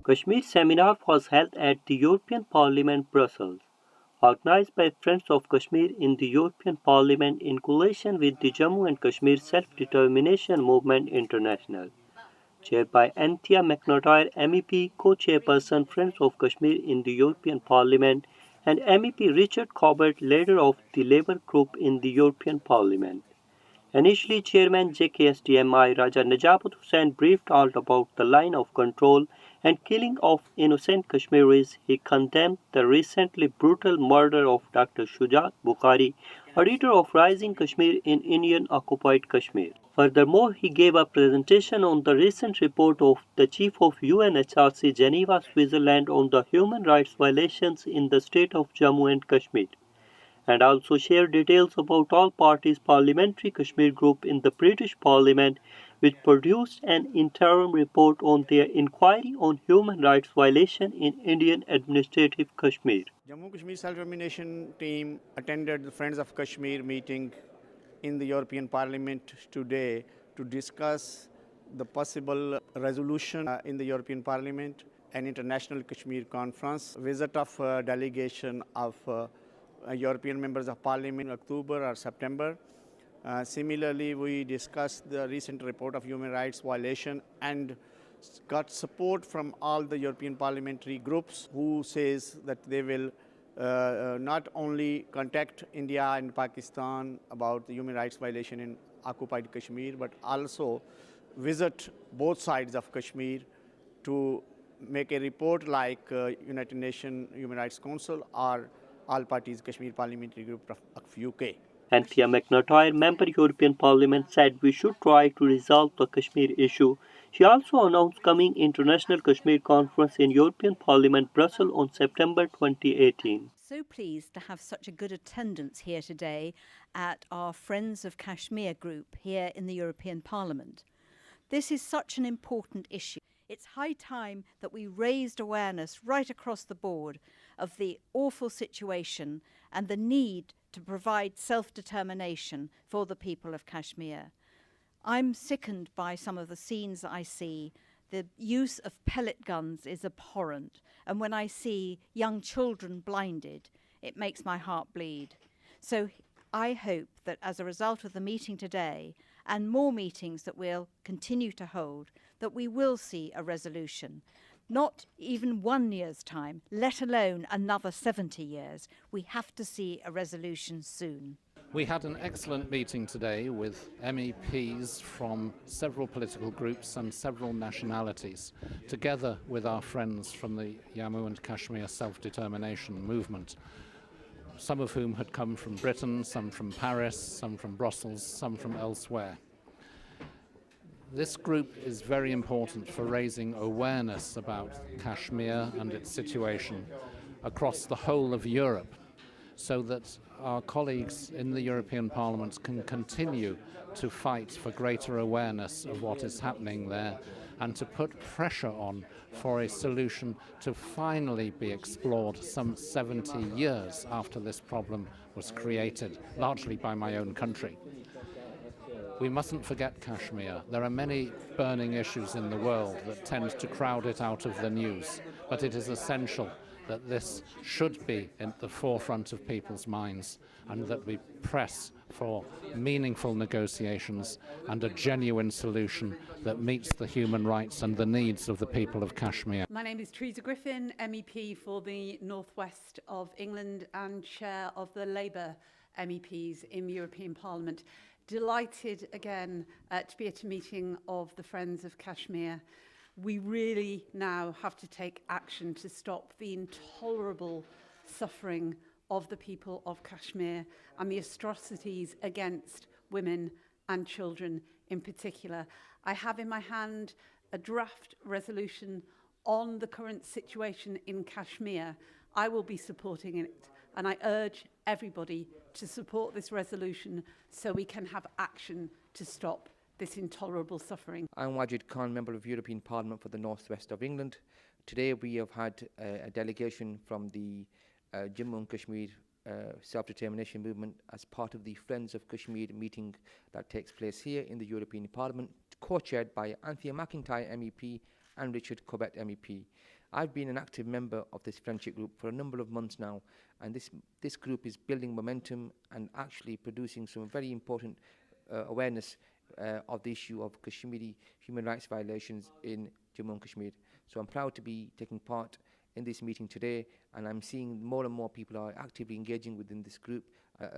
Kashmir seminar was held at the European Parliament, Brussels, organized by Friends of Kashmir in the European Parliament in coalition with the Jammu and Kashmir Self-Determination Movement International. Chaired by Anthea McIntyre MEP, co-chairperson Friends of Kashmir in the European Parliament, and MEP Richard Corbett, leader of the Labour Group in the European Parliament. Initially, Chairman JKSDMI Raja Najabat Hussain briefed all about the line of control and killing of innocent Kashmiris. He condemned the recently brutal murder of Dr. Shujat Bukhari, editor of Rising Kashmir in Indian-occupied Kashmir. Furthermore, he gave a presentation on the recent report of the Chief of UNHRC Geneva, Switzerland on the human rights violations in the state of Jammu and Kashmir, and also shared details about all parties' parliamentary Kashmir group in the British Parliament, which produced an interim report on their inquiry on human rights violation in Indian administrative Kashmir. Jammu Kashmir Self-Determination team attended the Friends of Kashmir meeting in the European Parliament today to discuss the possible resolution in the European Parliament, an international Kashmir conference, visit of delegation of European members of Parliament in October or September. Similarly, we discussed the recent report of human rights violation and got support from all the European parliamentary groups who says that they will not only contact India and Pakistan about the human rights violation in occupied Kashmir, but also visit both sides of Kashmir to make a report like United Nations Human Rights Council or all parties Kashmir Parliamentary Group of UK. Anthea McIntyre, member European Parliament, said we should try to resolve the Kashmir issue. She also announced coming International Kashmir Conference in European Parliament, Brussels on September 2018. So pleased to have such a good attendance here today at our Friends of Kashmir group here in the European Parliament. This is such an important issue. It's high time that we raised awareness right across the board of the awful situation and the need to provide self-determination for the people of Kashmir. I'm sickened by some of the scenes that I see. The use of pellet guns is abhorrent, and when I see young children blinded, it makes my heart bleed. So I hope that as a result of the meeting today and more meetings that we'll continue to hold, that we will see a resolution. Not even 1 year's time, let alone another 70 years. We have to see a resolution soon. We had an excellent meeting today with MEPs from several political groups and several nationalities, together with our friends from the Jammu and Kashmir Self-Determination Movement, some of whom had come from Britain, some from Paris, some from Brussels, some from elsewhere. This group is very important for raising awareness about Kashmir and its situation across the whole of Europe, so that our colleagues in the European Parliament can continue to fight for greater awareness of what is happening there and to put pressure on for a solution to finally be explored some 70 years after this problem was created, largely by my own country. We mustn't forget Kashmir. There are many burning issues in the world that tend to crowd it out of the news, but it is essential that this should be in the forefront of people's minds and that we press for meaningful negotiations and a genuine solution that meets the human rights and the needs of the people of Kashmir. My name is Teresa Griffin, MEP for the Northwest of England and Chair of the Labour MEPs in the European Parliament. Delighted again to be at a meeting of the Friends of Kashmir. We really now have to take action to stop the intolerable suffering of the people of Kashmir and the atrocities against women and children in particular. I have in my hand a draft resolution on the current situation in Kashmir. I will be supporting it, and I urge everybody to support this resolution so we can have action to stop this intolerable suffering. I'm Wajid Khan, Member of European Parliament for the North West of England. Today we have had a delegation from the Jammu and Kashmir Self-Determination Movement as part of the Friends of Kashmir meeting that takes place here in the European Parliament, co-chaired by Anthea McIntyre MEP and Richard Corbett MEP. I've been an active member of this friendship group for a number of months now, and this group is building momentum and actually producing some very important awareness of the issue of Kashmiri human rights violations in Jammu and Kashmir. So I'm proud to be taking part in this meeting today, and I'm seeing more and more people are actively engaging within this group.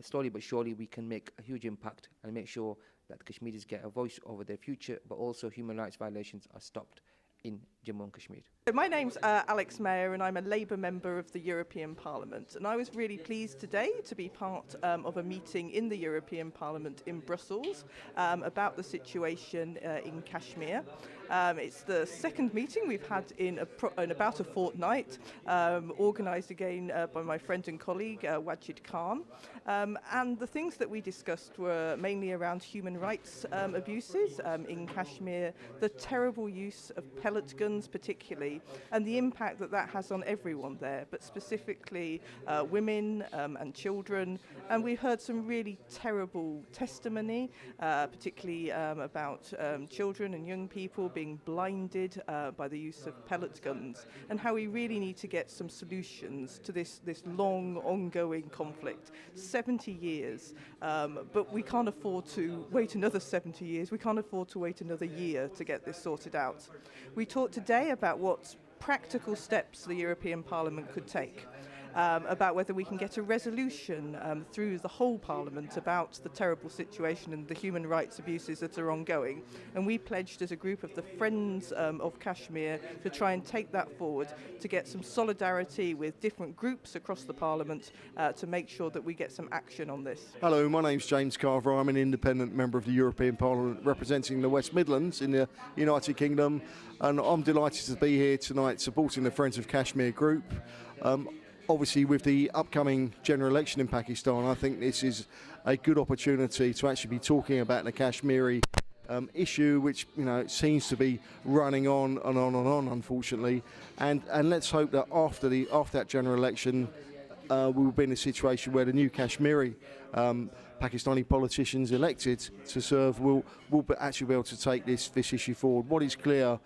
Slowly but surely we can make a huge impact and make sure that Kashmiris get a voice over their future, but also human rights violations are stopped in Jammu and Kashmir. So my name's Alex Mayer, and I'm a Labour member of the European Parliament, and I was really pleased today to be part of a meeting in the European Parliament in Brussels about the situation in Kashmir. It's the second meeting we've had in about a fortnight, organised again by my friend and colleague Wajid Khan, and the things that we discussed were mainly around human rights abuses in Kashmir, the terrible use of pellet guns particularly, and the impact that that has on everyone there, but specifically women and children. And we heard some really terrible testimony, particularly about children and young people being blinded by the use of pellet guns, and how we really need to get some solutions to this long ongoing conflict. 70 years, but we can't afford to wait another 70 years. We can't afford to wait another year to get this sorted out. We talked today about what practical steps the European Parliament could take, about whether we can get a resolution through the whole Parliament about the terrible situation and the human rights abuses that are ongoing. And we pledged as a group of the Friends of Kashmir to try and take that forward, to get some solidarity with different groups across the Parliament to make sure that we get some action on this. Hello, my name's James Carver. I'm an independent member of the European Parliament representing the West Midlands in the United Kingdom, and I'm delighted to be here tonight supporting the Friends of Kashmir group. Obviously, with the upcoming general election in Pakistan, I think this is a good opportunity to actually be talking about the Kashmiri issue, which seems to be running on and on and on, unfortunately. And let's hope that after that general election, we will be in a situation where the new Kashmiri Pakistani politicians elected to serve will actually be able to take this issue forward. What is clear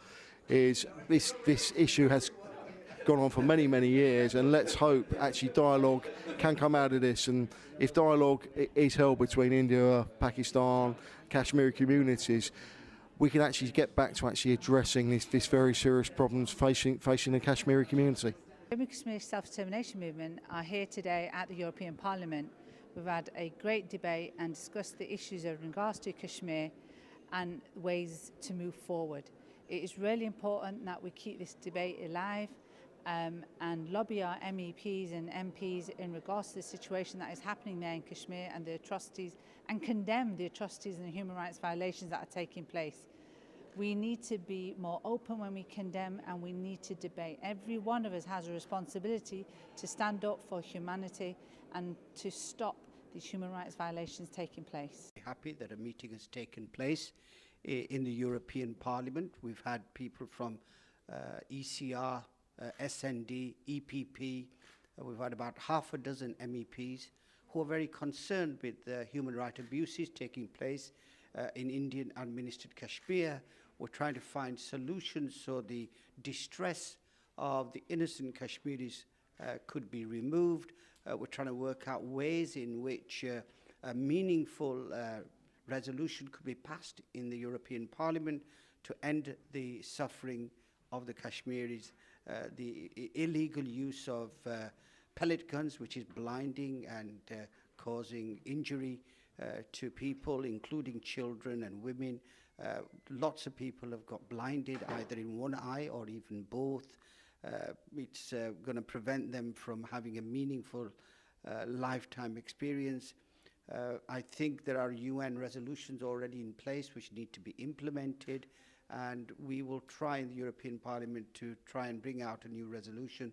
is this issue has gone on for many, many years, and let's hope actually dialogue can come out of this. And if dialogue is held between India, Pakistan, Kashmiri communities, we can actually get back to actually addressing this very serious problems facing the Kashmiri community. The Jammu and Kashmir self-determination movement are here today at the European Parliament. We've had a great debate and discussed the issues in regards to Kashmir and ways to move forward. It is really important that we keep this debate alive and lobby our MEPs and MPs in regards to the situation that is happening there in Kashmir and the atrocities, and condemn the atrocities and the human rights violations that are taking place. We need to be more open when we condemn, and we need to debate. Every one of us has a responsibility to stand up for humanity and to stop these human rights violations taking place. Happy that a meeting has taken place in the European Parliament. We've had people from ECR, SND, EPP. We've had about half a dozen MEPs who are very concerned with the human rights abuses taking place in Indian administered Kashmir. We're trying to find solutions so the distress of the innocent Kashmiris could be removed. We're trying to work out ways in which a meaningful resolution could be passed in the European Parliament to end the suffering of the Kashmiris. The illegal use of pellet guns, which is blinding and causing injury to people, including children and women. Lots of people have got blinded either in one eye or even both. It's going to prevent them from having a meaningful lifetime experience. I think there are UN resolutions already in place which need to be implemented, and we will try in the European Parliament to try and bring out a new resolution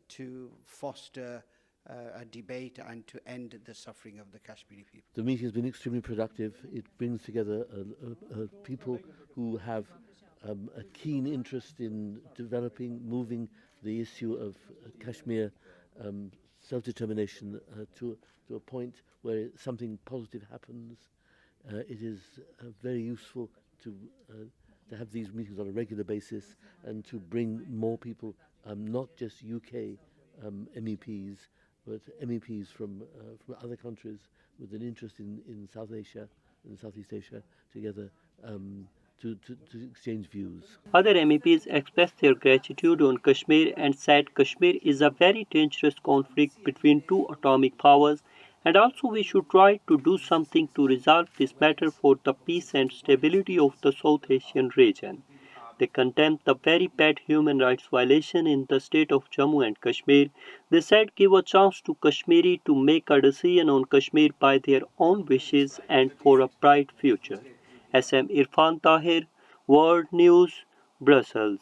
to foster a debate and to end the suffering of the Kashmiri people. The meeting has been extremely productive. It brings together people who have a keen interest in moving the issue of Kashmir self-determination to a point where something positive happens. It is very useful to to have these meetings on a regular basis and to bring more people, not just UK MEPs, but MEPs from other countries with an interest in South Asia and Southeast Asia together to exchange views. Other MEPs expressed their gratitude on Kashmir and said Kashmir is a very dangerous conflict between two atomic powers, and also we should try to do something to resolve this matter for the peace and stability of the South Asian region. They condemned the very bad human rights violation in the state of Jammu and Kashmir. They said give a chance to Kashmiri to make a decision on Kashmir by their own wishes and for a bright future. SM Irfan Tahir, World News, Brussels.